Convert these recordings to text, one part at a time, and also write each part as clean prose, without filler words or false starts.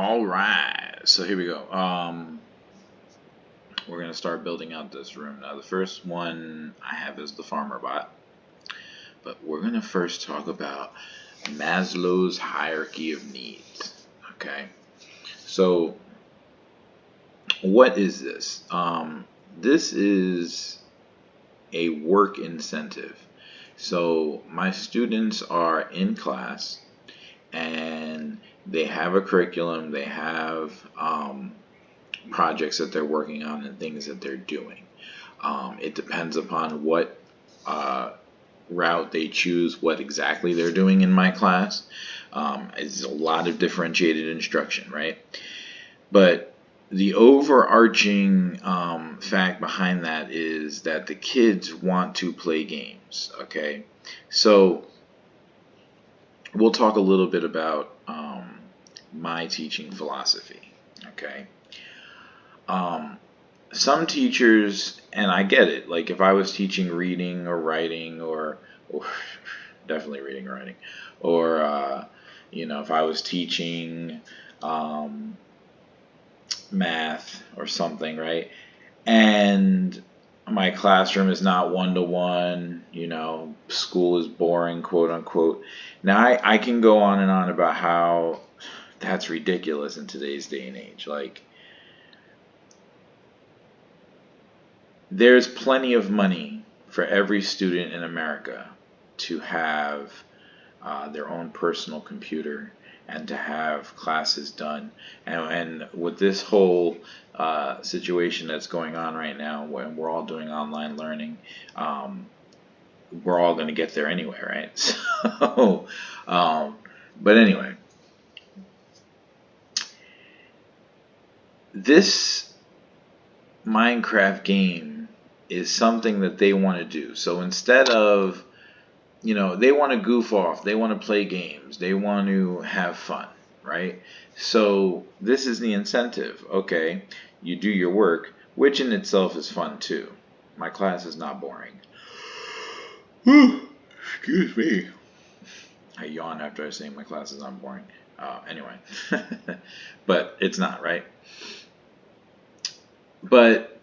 All right, so here we go. We're gonna start building out this room now. The first one I have is the farmer bot, but we're gonna first talk about Maslow's hierarchy of needs. Okay, so what is this? This is a work incentive. So my students are in class and they have a curriculum, they have projects that they're working on and things that they're doing. It depends upon what route they choose, what exactly they're doing in my class. It's a lot of differentiated instruction, right? But the overarching fact behind that is that the kids want to play games, okay? So we'll talk a little bit about my teaching philosophy, okay? Some teachers, and I get it, like if I was teaching reading or writing or definitely reading or writing, or if I was teaching math or something, right? And my classroom is not one-to-one, school is boring, quote unquote. Now I can go on and on about how that's ridiculous in today's day and age. Like, there's plenty of money for every student in America to have their own personal computer and to have classes done. And with this whole situation that's going on right now, when we're all doing online learning, we're all going to get there anyway, right? So, but anyway, this Minecraft game is something that they want to do. So instead of, they want to goof off, they want to play games, they want to have fun, right? So this is the incentive. Okay, you do your work, which in itself is fun too. My class is not boring. Excuse me. I yawn after I say my class is not boring. Anyway, but it's not, right? But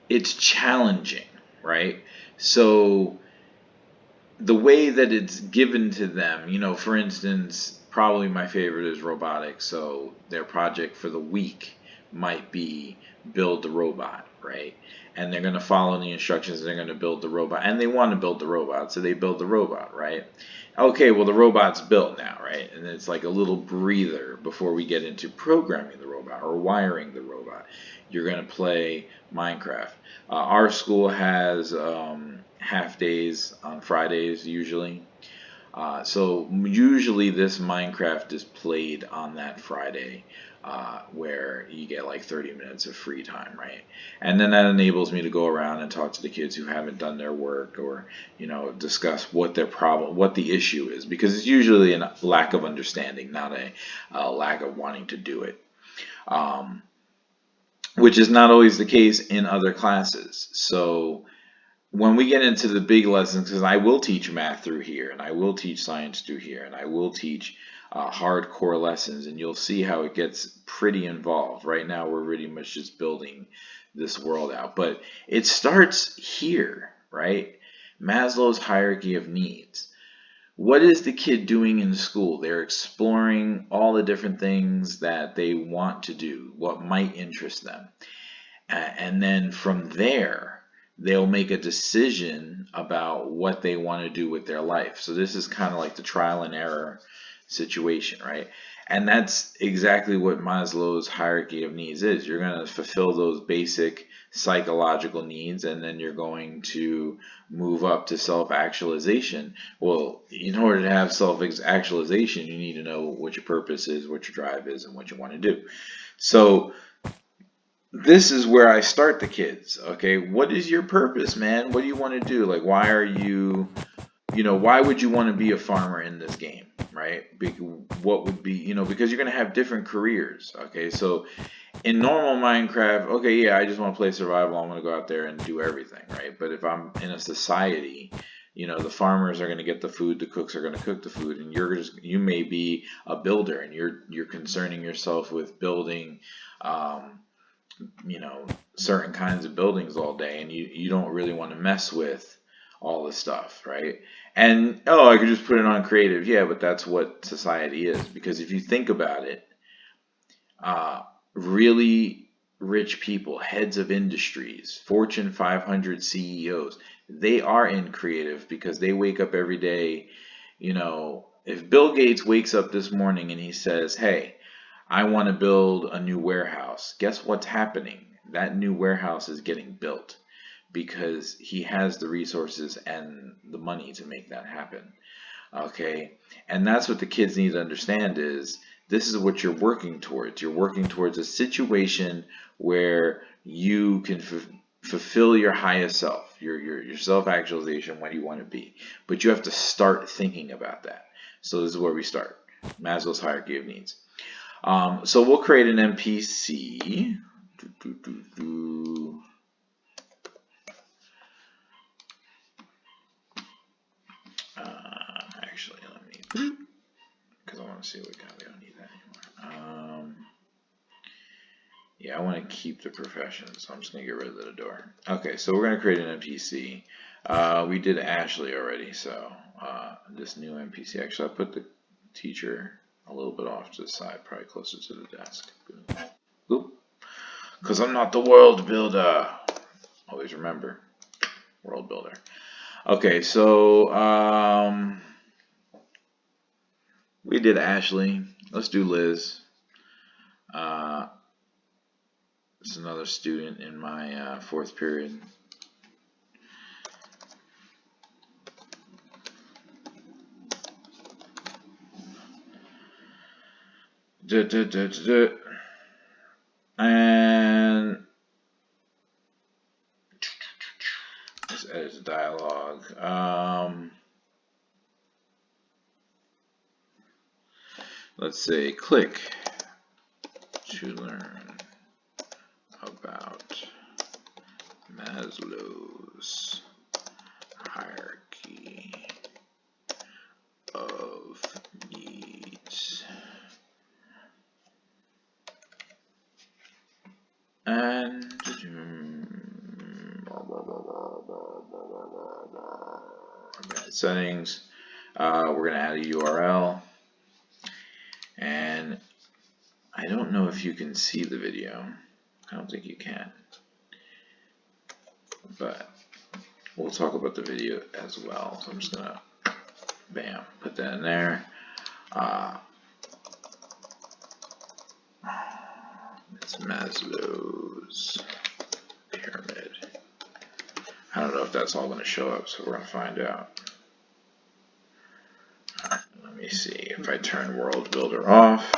it's challenging, right? So the way that it's given to them, for instance, probably my favorite is robotics. So their project for the week might be build the robot, right? And they're going to follow the instructions. They're going to build the robot, and they want to build the robot, so they build the robot, right? Okay, well, the robot's built now, right? And it's like a little breather before we get into programming the robot or wiring the robot. You're going to play Minecraft. Our school has half days on Fridays usually. So usually this Minecraft is played on that Friday, where you get like 30 minutes of free time, right? And then that enables me to go around and talk to the kids who haven't done their work, or discuss what their problem, what the issue is, because it's usually a lack of understanding, not a lack of wanting to do it. Which is not always the case in other classes. So when we get into the big lessons, because I will teach math through here, and I will teach science through here, and I will teach hardcore lessons, and you'll see how it gets pretty involved. Right now, we're really much just building this world out, but it starts here, right? Maslow's hierarchy of needs. What is the kid doing in school? They're exploring all the different things that they want to do, what might interest them. And then from there, they'll make a decision about what they want to do with their life. So this is kind of like the trial and error situation, right? And that's exactly what Maslow's hierarchy of needs is. You're going to fulfill those basic psychological needs, and then you're going to move up to self-actualization. Well, in order to have self-actualization, you need to know what your purpose is, what your drive is, and what you want to do. So this is where I start the kids. Okay, what is your purpose, man? What do you want to do? Like, why are you, why would you want to be a farmer in this game, right? What would be, because you're going to have different careers. Okay, so in normal Minecraft, okay, yeah, I just want to play survival. I'm going to go out there and do everything, right? But if I'm in a society, the farmers are going to get the food, the cooks are going to cook the food, and you may be a builder, and you're concerning yourself with building, um, certain kinds of buildings all day, and you don't really want to mess with all the stuff, right? And oh, I could just put it on creative. Yeah, but that's what society is. Because if you think about it, uh, really rich people, heads of industries, Fortune 500 CEOs, they are in creative because they wake up every day. If Bill Gates wakes up this morning and he says, "Hey, I want to build a new warehouse," guess what's happening? That new warehouse is getting built because he has the resources and the money to make that happen. Okay, and that's what the kids need to understand is this is what you're working towards. You're working towards a situation where you can fulfill your highest self, your self-actualization, what you want to be. But you have to start thinking about that. So this is where we start. Maslow's hierarchy of needs. So we'll create an MPC. Actually, let me, because I want to see what kind. We don't need that anymore. Yeah, I want to keep the profession, so I'm just going to get rid of the door. Okay, so we're going to create an NPC. We did Ashley already, so this new NPC, actually I put the teacher a little bit off to the side, probably closer to the desk. Oop. Because I'm not the world builder. Always remember, world builder. Okay, so we did Ashley. Let's do Liz. It's another student in my fourth period. And let's edit the dialogue. Let's say click to learn about Maslow's hierarchy of needs. And settings, we're going to add a URL. And I don't know if you can see the video. I don't think you can. But we'll talk about the video as well. So I'm just going to, bam, put that in there. It's Maslow's pyramid. I don't know if that's all going to show up, so we're going to find out. Let me see if I turn World Builder off.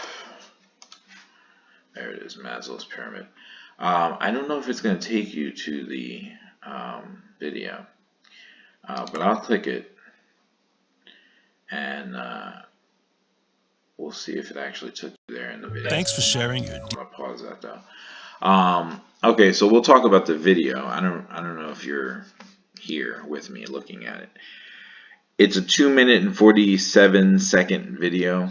There it is, Maslow's pyramid. I don't know if it's going to take you to the video, but I'll click it and we'll see if it actually took you there in the video. Thanks for sharing your. I'm going to pause that though. Okay, so we'll talk about the video. I don't know if you're here with me looking at it. It's a 2-minute and 47-second video.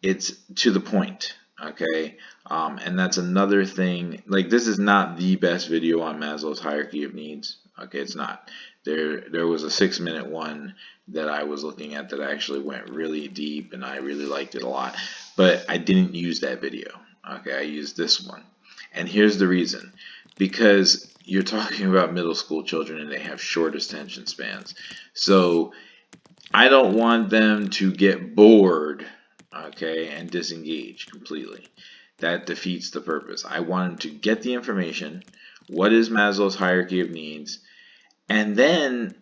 It's to the point, okay? And that's another thing. Like, this is not the best video on Maslow's hierarchy of needs. Okay, it's not. There was a 6-minute one that I was looking at that actually went really deep, and I really liked it a lot. But I didn't use that video. Okay, I used this one. And here's the reason. Because you're talking about middle school children, and they have short attention spans. So I don't want them to get bored, okay, and disengage completely. That defeats the purpose. I want them to get the information. What is Maslow's hierarchy of needs? And then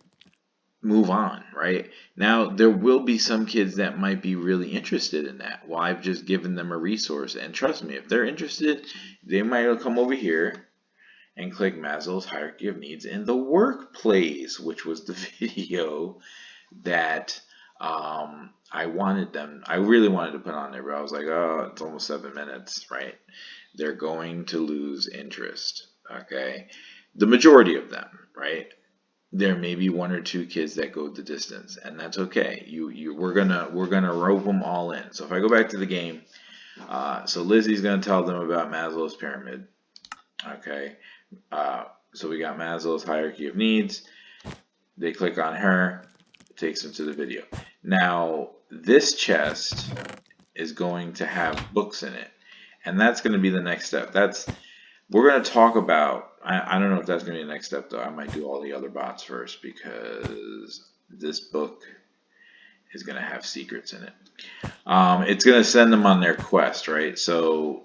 move on, right? Now, there will be some kids that might be really interested in that. Well, I've just given them a resource. And trust me, if they're interested, they might come over here and click Maslow's hierarchy of needs in the workplace, which was the video that I really wanted to put on there, but I was like, oh, it's almost 7 minutes, right? They're going to lose interest, okay? The majority of them, right? there may be one or two kids that go the distance, and that's okay. We're gonna rope them all in. So if I go back to the game, so Lizzie's gonna tell them about Maslow's pyramid. Okay, so we got Maslow's hierarchy of needs. They click on her, it takes them to the video. Now this chest is going to have books in it, and that's going to be the next step. We're going to talk about. I don't know if that's going to be the next step though. I might do all the other bots first because this book is going to have secrets in it. It's going to send them on their quest, right? So,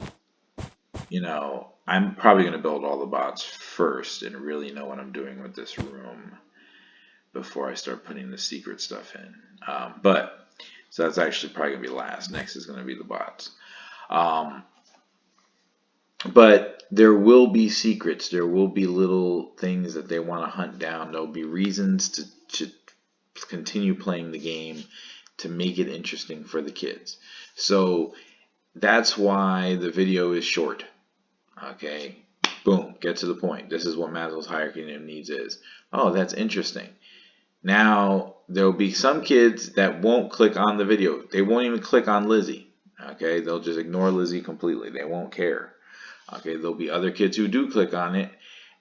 I'm probably going to build all the bots first and really know what I'm doing with this room before I start putting the secret stuff in. So that's actually probably going to be last. Next is going to be the bots. But there will be secrets. There will be little things that they want to hunt down. There'll be reasons to continue playing the game to make it interesting for the kids. So that's why the video is short. Okay, boom, get to the point. This is what Maslow's hierarchy of needs is. Oh, that's interesting. Now, there'll be some kids that won't click on the video. They won't even click on Lizzie. Okay, they'll just ignore Lizzie completely. They won't care. Okay, there'll be other kids who do click on it.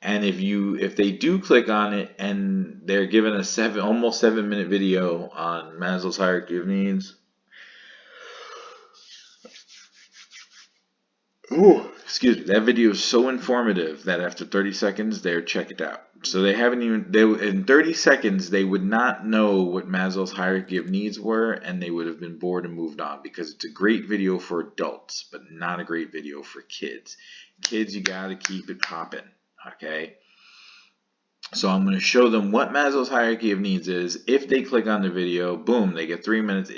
And if they do click on it and they're given a almost 7-minute video on Maslow's hierarchy of needs, excuse me, that video is so informative that after 30 seconds they're check it out. So they haven't even in 30 seconds they would not know what Maslow's hierarchy of needs were, and they would have been bored and moved on because it's a great video for adults, but not a great video for kids. Kids, you gotta keep it popping, okay? So I'm going to show them what Maslow's hierarchy of needs is. If they click on the video, boom, they get 3 minutes.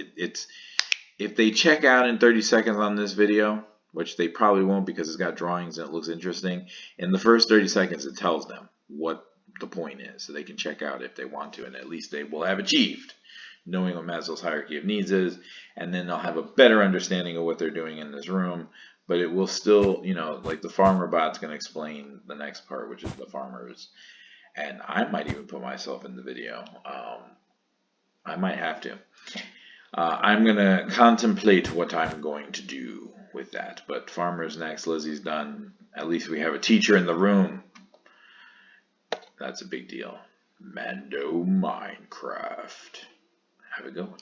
If they check out in 30 seconds on this video, which they probably won't because it's got drawings and it looks interesting, in the first 30 seconds it tells them what the point is, so they can check out if they want to, and at least they will have achieved knowing what Maslow's hierarchy of needs is, and then they'll have a better understanding of what they're doing in this room. But it will still, like the farmer bot's going to explain the next part, which is the farmers. And I might even put myself in the video. I might have to. I'm going to contemplate what I'm going to do with that. But farmer's next. Lizzie's done. At least we have a teacher in the room. That's a big deal. Mando Minecraft. Have a good one.